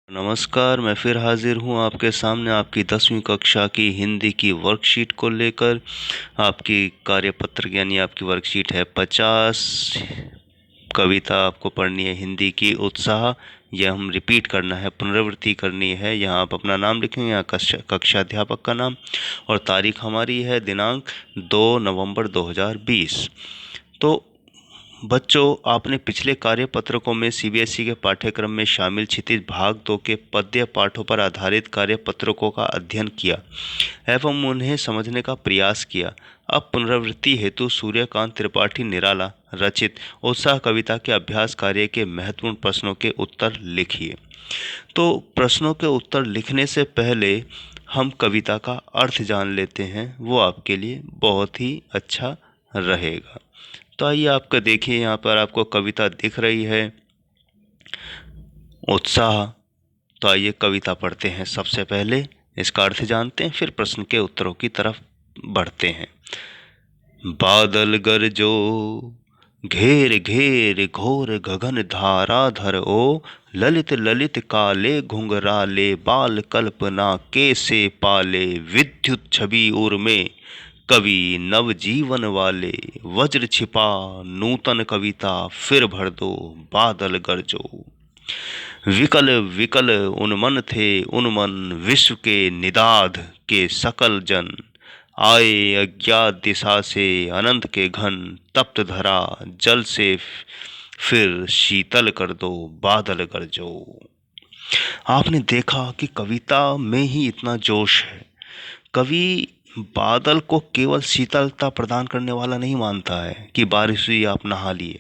नमस्कार, मैं फिर हाजिर हूँ आपके सामने आपकी 10वीं कक्षा की हिंदी की वर्कशीट को लेकर। आपकी कार्यपत्र यानी आपकी वर्कशीट है 50। कविता आपको पढ़नी है हिंदी की उत्साह। यह हम रिपीट करना है, पुनरावृत्ति करनी है। यहाँ आप अपना नाम लिखेंगे, यहाँ कक्षा अध्यापक का नाम, और तारीख हमारी है दिनांक 2 नवंबर 2020। तो बच्चों, आपने पिछले कार्यपत्रकों में सीबीएसई के पाठ्यक्रम में शामिल क्षितिज भाग 2 के पद्य पाठों पर आधारित कार्यपत्रकों का अध्ययन किया एवं उन्हें समझने का प्रयास किया। अब पुनरावृत्ति हेतु सूर्यकांत त्रिपाठी निराला रचित उत्साह कविता के अभ्यास कार्य के महत्वपूर्ण प्रश्नों के उत्तर लिखिए। तो प्रश्नों के उत्तर लिखने से पहले हम कविता का अर्थ जान लेते हैं, वो आपके लिए बहुत ही अच्छा रहेगा। तो आइए आपका देखिए, यहाँ पर आपको कविता दिख रही है उत्साह। तो आइए कविता पढ़ते हैं। सबसे पहले इसका अर्थ जानते हैं, फिर प्रश्न के उत्तरों की तरफ बढ़ते हैं। बादल गरजो घेर घेर घोर गगन धाराधर ओ, ललित ललित काले घुंघराले बाल कल्पना कैसे पाले, विद्युत छवि उर में कवि नव जीवन वाले, वज्र छिपा नूतन कविता फिर भर दो बादल गरजो। विकल विकल उन्मन थे उन्मन विश्व के निदाध के सकल जन, आए अज्ञात दिशा से अनंत के घन, तप्त धरा जल से फिर शीतल कर दो बादल गरजो। आपने देखा कि कविता में ही इतना जोश है। कवि बादल को केवल शीतलता प्रदान करने वाला नहीं मानता है कि बारिश हुई आप नहा लिए,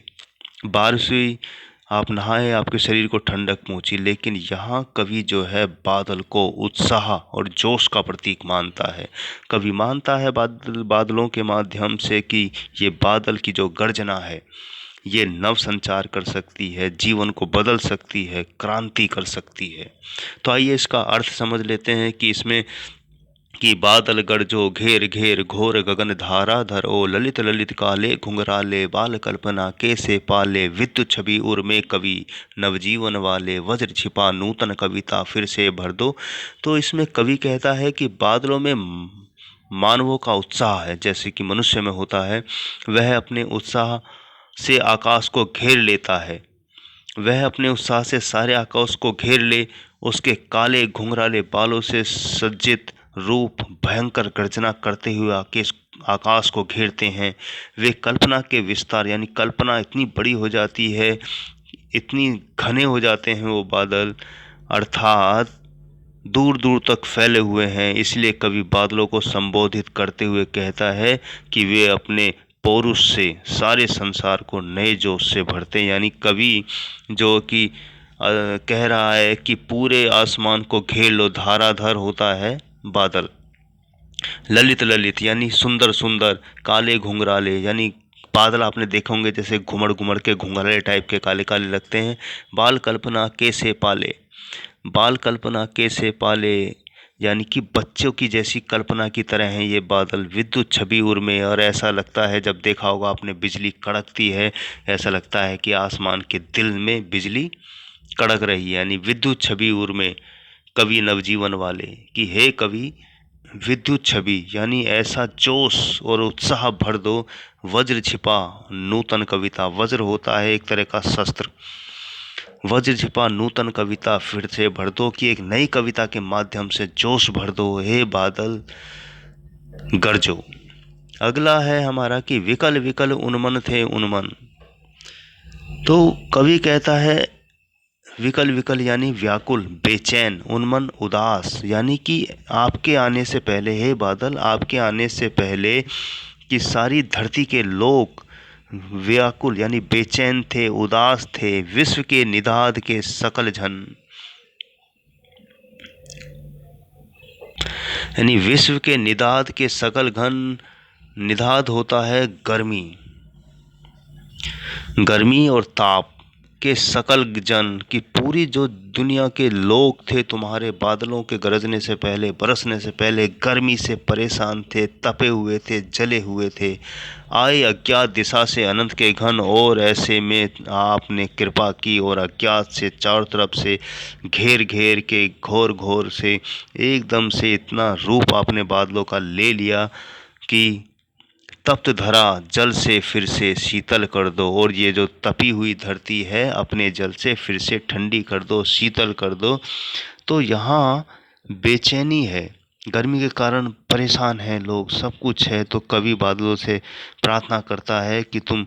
बारिश हुई आप नहाए आपके शरीर को ठंडक पहुंची, लेकिन यहाँ कवि जो है बादल को उत्साह और जोश का प्रतीक मानता है। कवि मानता है बादलों के माध्यम से कि ये बादल की जो गर्जना है ये नव संचार कर सकती है, जीवन को बदल सकती है, क्रांति कर सकती है। तो आइए इसका अर्थ समझ लेते हैं कि इसमें कि बादल गरजो घेर घेर घोर गगन धाराधर ओ, ललित ललित काले घुंघराले बाल कल्पना कैसे पाले, विद्युत छवि उर में कवि नवजीवन वाले, वज्र छिपा नूतन कविता फिर से भर दो। तो इसमें कवि कहता है कि बादलों में मानवों का उत्साह है, जैसे कि मनुष्य में होता है। वह अपने उत्साह से आकाश को घेर लेता है, वह अपने उत्साह से सारे आकाश को घेर ले। उसके काले घुंघराले बालों से सज्जित रूप भयंकर गर्जना करते हुए आकाश को घेरते हैं। वे कल्पना के विस्तार यानी कल्पना इतनी बड़ी हो जाती है, इतनी घने हो जाते हैं वो बादल, अर्थात दूर दूर तक फैले हुए हैं। इसलिए कवि बादलों को संबोधित करते हुए कहता है कि वे अपने पौरुष से सारे संसार को नए जोश से भरते हैं। यानी कवि जो कि कह रहा है कि पूरे आसमान को घेर लो, धाराधर होता है बादल, ललित ललित यानी सुंदर सुंदर, काले घुंघराले यानी बादल आपने देखे होंगे जैसे घुमड़ घुमड़ के घुंघराले टाइप के काले काले लगते हैं। बाल कल्पना कैसे पाले, बाल कल्पना कैसे पाले यानी कि बच्चों की जैसी कल्पना की तरह हैं ये बादल। विद्युत छवि उर में, और ऐसा लगता है जब देखा होगा आपने बिजली कड़कती है, ऐसा लगता है कि आसमान के दिल में बिजली कड़क रही है। यानी विद्युत छवि उर में कवि नवजीवन वाले, कि हे कवि विद्युत छवि यानी ऐसा जोश और उत्साह भर दो। वज्र छिपा नूतन कविता, वज्र होता है एक तरह का शस्त्र, वज्र छिपा नूतन कविता फिर से भर दो, कि एक नई कविता के माध्यम से जोश भर दो हे बादल गरजो। अगला है हमारा कि विकल विकल उन्मन थे उन्मन। तो कवि कहता है विकल विकल यानी व्याकुल बेचैन, उन्मन उदास, यानी कि आपके आने से पहले हे बादल, आपके आने से पहले कि सारी धरती के लोग व्याकुल यानी बेचैन थे, उदास थे। विश्व के निदाद के सकल जन, यानी विश्व के निदाद के सकल घन, निदाद होता है गर्मी, गर्मी और ताप के सकल जन की पूरी जो दुनिया के लोग थे तुम्हारे बादलों के गरजने से पहले, बरसने से पहले गर्मी से परेशान थे, तपे हुए थे, जले हुए थे, आए अज्ञात दिशा से अनंत के घन, और ऐसे में आपने कृपा की और अज्ञात से चारों तरफ से घेर घेर के घोर घोर से एकदम से इतना रूप आपने बादलों का ले लिया कि तप्त धरा जल से फिर से शीतल कर दो, और ये जो तपी हुई धरती है अपने जल से फिर से ठंडी कर दो, शीतल कर दो। तो यहाँ बेचैनी है, गर्मी के कारण परेशान हैं लोग, सब कुछ है, तो कवि बादलों से प्रार्थना करता है कि तुम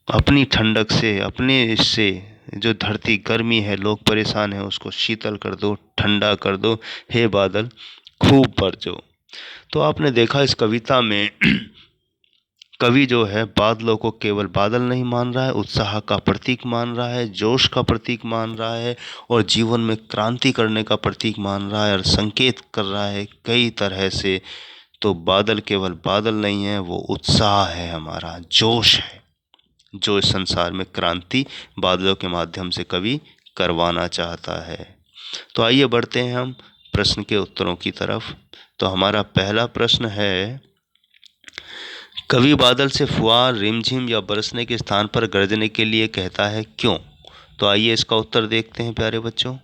अपनी ठंडक से, अपने इससे जो धरती गर्मी है, लोग परेशान हैं, उसको शीतल कर दो, ठंडा कर दो, हे बादल खूब बरसो। तो आपने देखा इस कविता में कवि जो है बादलों को केवल बादल नहीं मान रहा है, उत्साह का प्रतीक मान रहा है, जोश का प्रतीक मान रहा है, और जीवन में क्रांति करने का प्रतीक मान रहा है, और संकेत कर रहा है कई तरह से। तो बादल केवल बादल नहीं है, वो उत्साह है, हमारा जोश है, जो इस संसार में क्रांति बादलों के माध्यम से कवि करवाना चाहता है। तो आइए बढ़ते हैं हम प्रश्न के उत्तरों की तरफ। तो हमारा पहला प्रश्न है, कवि बादल से फुहार, रिमझिम या बरसने के स्थान पर गरजने के लिए कहता है, क्यों? तो आइए इसका उत्तर देखते हैं प्यारे बच्चों।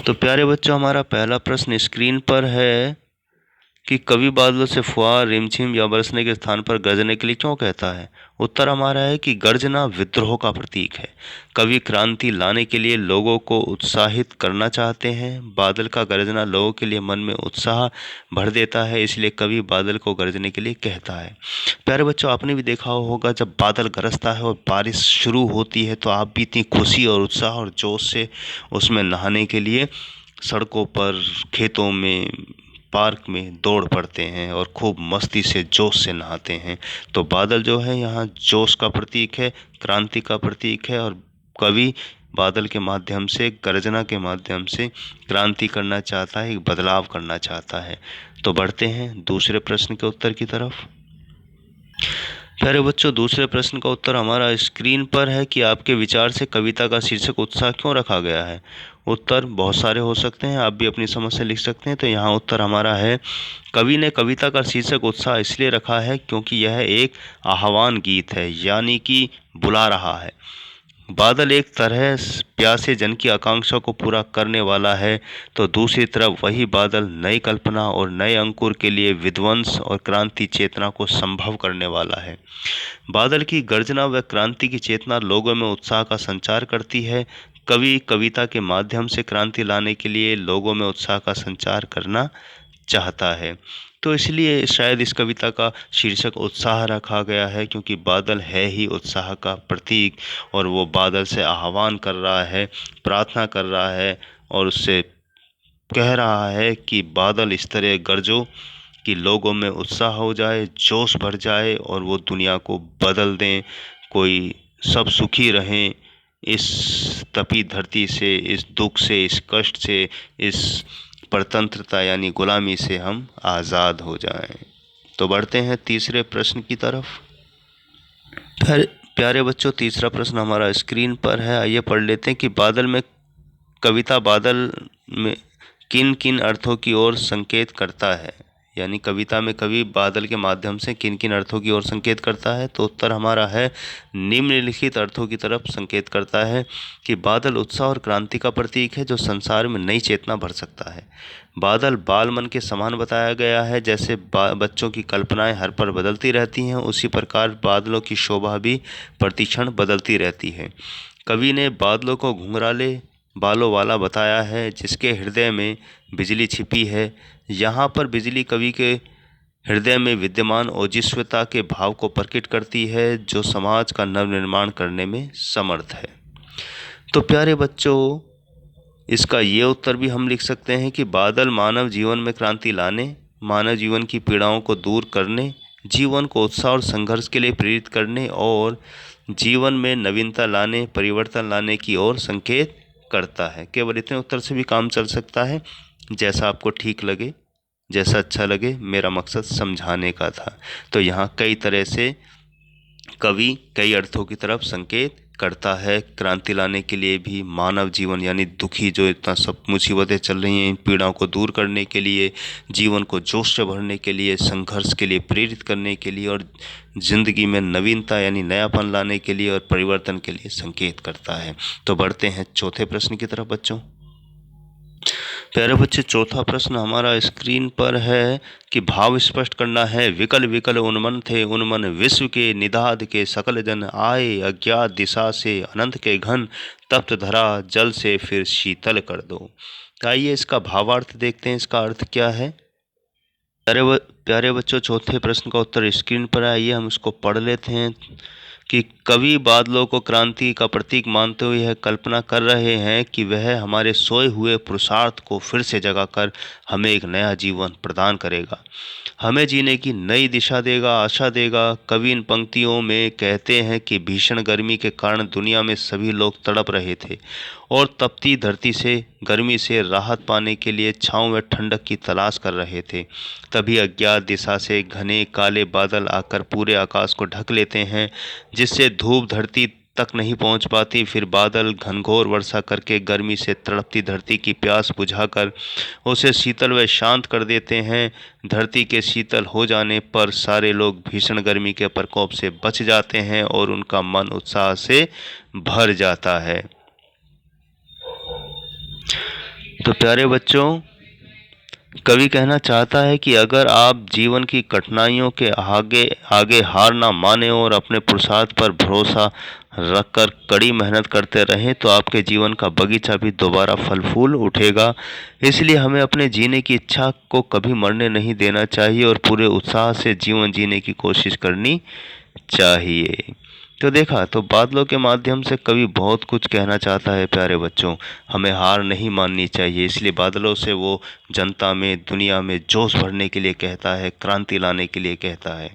तो प्यारे बच्चों, हमारा पहला प्रश्न स्क्रीन पर है कि कवि बादलों से फुहार, रिमझिम या बरसने के स्थान पर गरजने के लिए क्यों कहता है। उत्तर हमारा है कि गर्जना विद्रोह का प्रतीक है। कवि क्रांति लाने के लिए लोगों को उत्साहित करना चाहते हैं। बादल का गरजना लोगों के लिए मन में उत्साह भर देता है, इसलिए कवि बादल को गरजने के लिए कहता है। प्यारे बच्चों, आपने भी देखा होगा जब बादल गरजता है और बारिश शुरू होती है तो आप भी इतनी खुशी और उत्साह और जोश से उसमें नहाने के लिए सड़कों पर, खेतों में, पार्क में दौड़ पड़ते हैं और खूब मस्ती से, जोश से नहाते हैं। तो बादल जो है यहाँ जोश का प्रतीक है, क्रांति का प्रतीक है, और कवि बादल के माध्यम से, गर्जना के माध्यम से क्रांति करना चाहता है, एक बदलाव करना चाहता है। तो बढ़ते हैं दूसरे प्रश्न के उत्तर की तरफ। प्यारे बच्चों, दूसरे प्रश्न का उत्तर हमारा स्क्रीन पर है कि आपके विचार से कविता का शीर्षक उत्साह क्यों रखा गया है। उत्तर बहुत सारे हो सकते हैं, आप भी अपनी समझ से लिख सकते हैं। तो यहाँ उत्तर हमारा है, कवि ने कविता का शीर्षक उत्साह इसलिए रखा है क्योंकि यह एक आह्वान गीत है, यानी कि बुला रहा है। बादल एक तरह प्यासे जन की आकांक्षा को पूरा करने वाला है, तो दूसरी तरफ वही बादल नई कल्पना और नए अंकुर के लिए विध्वंस और क्रांति चेतना को संभव करने वाला है। बादल की गर्जना व क्रांति की चेतना लोगों में उत्साह का संचार करती है। कवि कविता के माध्यम से क्रांति लाने के लिए लोगों में उत्साह का संचार करना चाहता है। तो इसलिए शायद इस कविता का शीर्षक उत्साह रखा गया है, क्योंकि बादल है ही उत्साह का प्रतीक, और वो बादल से आह्वान कर रहा है, प्रार्थना कर रहा है, और उससे कह रहा है कि बादल इस तरह गरजो कि लोगों में उत्साह हो जाए, जोश भर जाए, और वो दुनिया को बदल दें, कोई सब सुखी रहें, इस तपी धरती से, इस दुख से, इस कष्ट से, इस परतंत्रता यानी गुलामी से हम आज़ाद हो जाएं। तो बढ़ते हैं तीसरे प्रश्न की तरफ। प्यारे बच्चों, तीसरा प्रश्न हमारा स्क्रीन पर है, आइए पढ़ लेते हैं कि बादल में कविता बादल में किन किन अर्थों की ओर संकेत करता है, यानी कविता में कवि बादल के माध्यम से किन किन अर्थों की ओर संकेत करता है। तो उत्तर हमारा है, निम्नलिखित अर्थों की तरफ संकेत करता है कि बादल उत्साह और क्रांति का प्रतीक है जो संसार में नई चेतना भर सकता है। बादल बाल मन के समान बताया गया है, जैसे बच्चों की कल्पनाएं हर पल बदलती रहती हैं, उसी प्रकार बादलों की शोभा भी प्रतिक्षण बदलती रहती है। कवि ने बादलों को घुंघराले बालों वाला बताया है, जिसके हृदय में बिजली छिपी है। यहाँ पर बिजली कवि के हृदय में विद्यमान ओजस्विता के भाव को प्रकट करती है, जो समाज का नवनिर्माण करने में समर्थ है। तो प्यारे बच्चों, इसका ये उत्तर भी हम लिख सकते हैं कि बादल मानव जीवन में क्रांति लाने, मानव जीवन की पीड़ाओं को दूर करने, जीवन को उत्साह और संघर्ष के लिए प्रेरित करने, और जीवन में नवीनता लाने, परिवर्तन लाने की ओर संकेत करता है। केवल इतने उत्तर से भी काम चल सकता है, जैसा आपको ठीक लगे, जैसा अच्छा लगे, मेरा मकसद समझाने का था। तो यहाँ कई तरह से कवि कई अर्थों की तरफ संकेत करता है। क्रांति लाने के लिए भी, मानव जीवन यानी दुखी जो इतना सब मुसीबतें चल रही हैं, इन पीड़ाओं को दूर करने के लिए, जीवन को जोश से भरने के लिए, संघर्ष के लिए प्रेरित करने के लिए और जिंदगी में नवीनता यानी नयापन लाने के लिए और परिवर्तन के लिए संकेत करता है। तो बढ़ते हैं चौथे प्रश्न की तरफ बच्चों। प्यारे बच्चे, चौथा प्रश्न हमारा स्क्रीन पर है कि भाव स्पष्ट करना है। विकल विकल उन्मन थे उन्मन, विश्व के निदाद के सकल जन, आए अज्ञात दिशा से अनंत के घन, तप्त धरा जल से फिर शीतल कर दो। आइए इसका भावार्थ देखते हैं, इसका अर्थ क्या है। प्यारे बच्चों, चौथे प्रश्न का उत्तर स्क्रीन पर है। आइए हम इसको पढ़ लेते हैं कि कवि बादलों को क्रांति का प्रतीक मानते हुए यह कल्पना कर रहे हैं कि वह हमारे सोए हुए पुरुषार्थ को फिर से जगाकर हमें एक नया जीवन प्रदान करेगा, हमें जीने की नई दिशा देगा, आशा देगा। कवि इन पंक्तियों में कहते हैं कि भीषण गर्मी के कारण दुनिया में सभी लोग तड़प रहे थे और तपती धरती से गर्मी से राहत पाने के लिए छांव व ठंडक की तलाश कर रहे थे। तभी अज्ञात दिशा से घने काले बादल आकर पूरे आकाश को ढक लेते हैं, जिससे धूप धरती तक नहीं पहुंच पाती। फिर बादल घनघोर वर्षा करके गर्मी से तड़पती धरती की प्यास बुझाकर उसे शीतल व शांत कर देते हैं। धरती के शीतल हो जाने पर सारे लोग भीषण गर्मी के प्रकोप से बच जाते हैं और उनका मन उत्साह से भर जाता है। तो प्यारे बच्चों, कवि कहना चाहता है कि अगर आप जीवन की कठिनाइयों के आगे आगे हार ना माने और अपने पुरुषार्थ पर भरोसा रखकर कड़ी मेहनत करते रहें तो आपके जीवन का बगीचा भी दोबारा फल फूल उठेगा। इसलिए हमें अपने जीने की इच्छा को कभी मरने नहीं देना चाहिए और पूरे उत्साह से जीवन जीने की कोशिश करनी चाहिए। तो देखा, तो बादलों के माध्यम से कवि बहुत कुछ कहना चाहता है। प्यारे बच्चों, हमें हार नहीं माननी चाहिए, इसलिए बादलों से वो जनता में, दुनिया में जोश भरने के लिए कहता है, क्रांति लाने के लिए कहता है।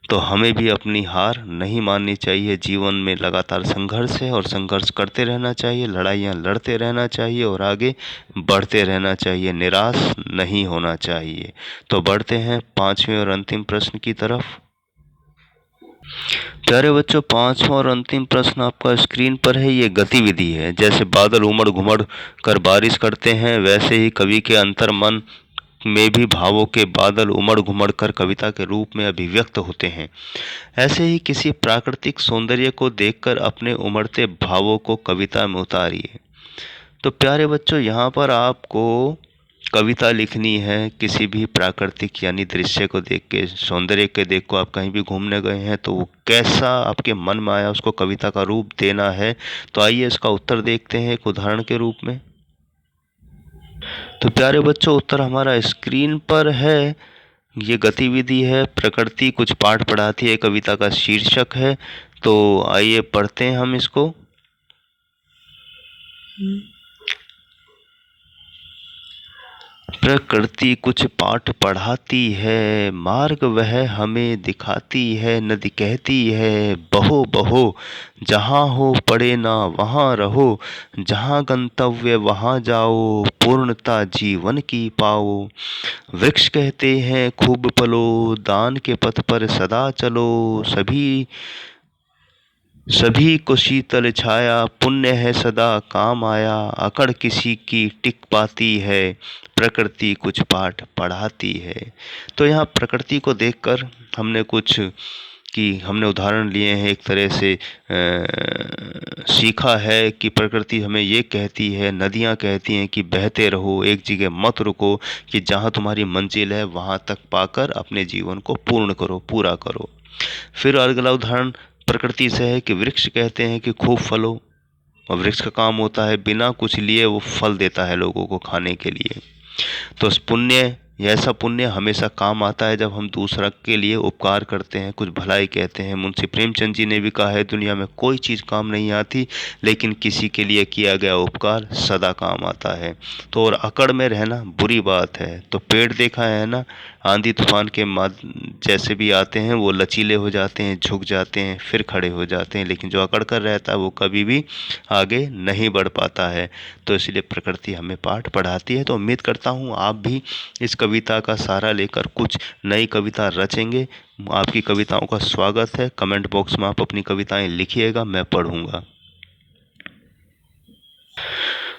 तो हमें भी अपनी हार नहीं माननी चाहिए। जीवन में लगातार संघर्ष है और संघर्ष करते रहना चाहिए, लड़ाइयाँ लड़ते रहना चाहिए और आगे बढ़ते रहना चाहिए, निराश नहीं होना चाहिए। तो बढ़ते हैं पांचवें और अंतिम प्रश्न की तरफ। प्यारे बच्चों, पांचवा और अंतिम प्रश्न आपका स्क्रीन पर है। ये गतिविधि है। जैसे बादल उमड़ घुमड़ कर बारिश करते हैं, वैसे ही कवि के अंतर मन में भी भावों के बादल उमड़ घुमड़ कर कविता के रूप में अभिव्यक्त होते हैं। ऐसे ही किसी प्राकृतिक सौंदर्य को देखकर अपने उमड़ते भावों को कविता में उतारिए। तो प्यारे बच्चों, यहाँ पर आपको कविता लिखनी है किसी भी प्राकृतिक यानी दृश्य को देख के, सौंदर्य के देख को, आप कहीं भी घूमने गए हैं तो वो कैसा आपके मन में आया उसको कविता का रूप देना है। तो आइए इसका उत्तर देखते हैं एक उदाहरण के रूप में। तो प्यारे बच्चों, उत्तर हमारा स्क्रीन पर है। ये गतिविधि है, प्रकृति कुछ पाठ पढ़ाती है, कविता का शीर्षक है। तो आइए पढ़ते हैं हम इसको। प्रकृति कुछ पाठ पढ़ाती है, मार्ग वह हमें दिखाती है। नदी कहती है बहो बहो, जहाँ हो पड़े ना वहाँ रहो, जहाँ गंतव्य वहाँ जाओ, पूर्णता जीवन की पाओ। वृक्ष कहते हैं खूब पलो, दान के पथ पर सदा चलो, सभी को शीतल छाया, पुण्य है सदा काम आया, अकड़ किसी की टिक पाती है, प्रकृति कुछ पाठ पढ़ाती है। तो यहाँ प्रकृति को देखकर हमने उदाहरण लिए हैं, एक तरह से सीखा है कि प्रकृति हमें ये कहती है, नदियाँ कहती हैं कि बहते रहो, एक जगह मत रुको, कि जहाँ तुम्हारी मंजिल है वहाँ तक पाकर अपने जीवन को पूर्ण करो, पूरा करो। फिर अगला उदाहरण प्रकृति से है कि वृक्ष कहते हैं कि खूब फलो, और वृक्ष का काम होता है बिना कुछ लिए वो फल देता है लोगों को खाने के लिए। तो पुण्य, ऐसा पुण्य हमेशा काम आता है जब हम दूसरा के लिए उपकार करते हैं, कुछ भलाई कहते हैं। मुंशी प्रेमचंद जी ने भी कहा है, दुनिया में कोई चीज़ काम नहीं आती, लेकिन किसी के लिए किया गया उपकार सदा काम आता है। तो और अकड़ में रहना बुरी बात है। तो पेड़ देखा है ना, आंधी तूफान के जैसे भी आते हैं वो लचीले हो जाते हैं, झुक जाते हैं, फिर खड़े हो जाते हैं, लेकिन जो अकड़ कर रहता है वो कभी भी आगे नहीं बढ़ पाता है। तो इसलिए प्रकृति हमें पाठ पढ़ाती है। तो उम्मीद करता हूँ आप भी इस कविता का सहारा लेकर कुछ नई कविता रचेंगे। आपकी कविताओं का स्वागत है। कमेंट बॉक्स में आप अपनी कविताएं लिखिएगा, मैं पढ़ूंगा।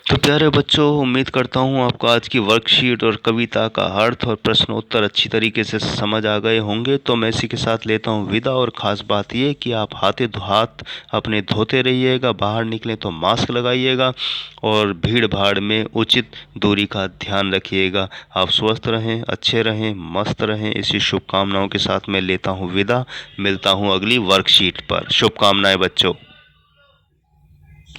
तो प्यारे बच्चों, उम्मीद करता हूँ आपको आज की वर्कशीट और कविता का अर्थ और प्रश्नोत्तर अच्छी तरीके से समझ आ गए होंगे। तो मैं इसी के साथ लेता हूँ विदा। और ख़ास बात ये कि आप हाथ अपने धोते रहिएगा, बाहर निकलें तो मास्क लगाइएगा और भीड़ भाड़ में उचित दूरी का ध्यान रखिएगा। आप स्वस्थ रहें, अच्छे रहें, मस्त रहें। इसी शुभकामनाओं के साथ मैं लेता हूँ विदा। मिलता हूँ अगली वर्कशीट पर। शुभकामनाएं बच्चों।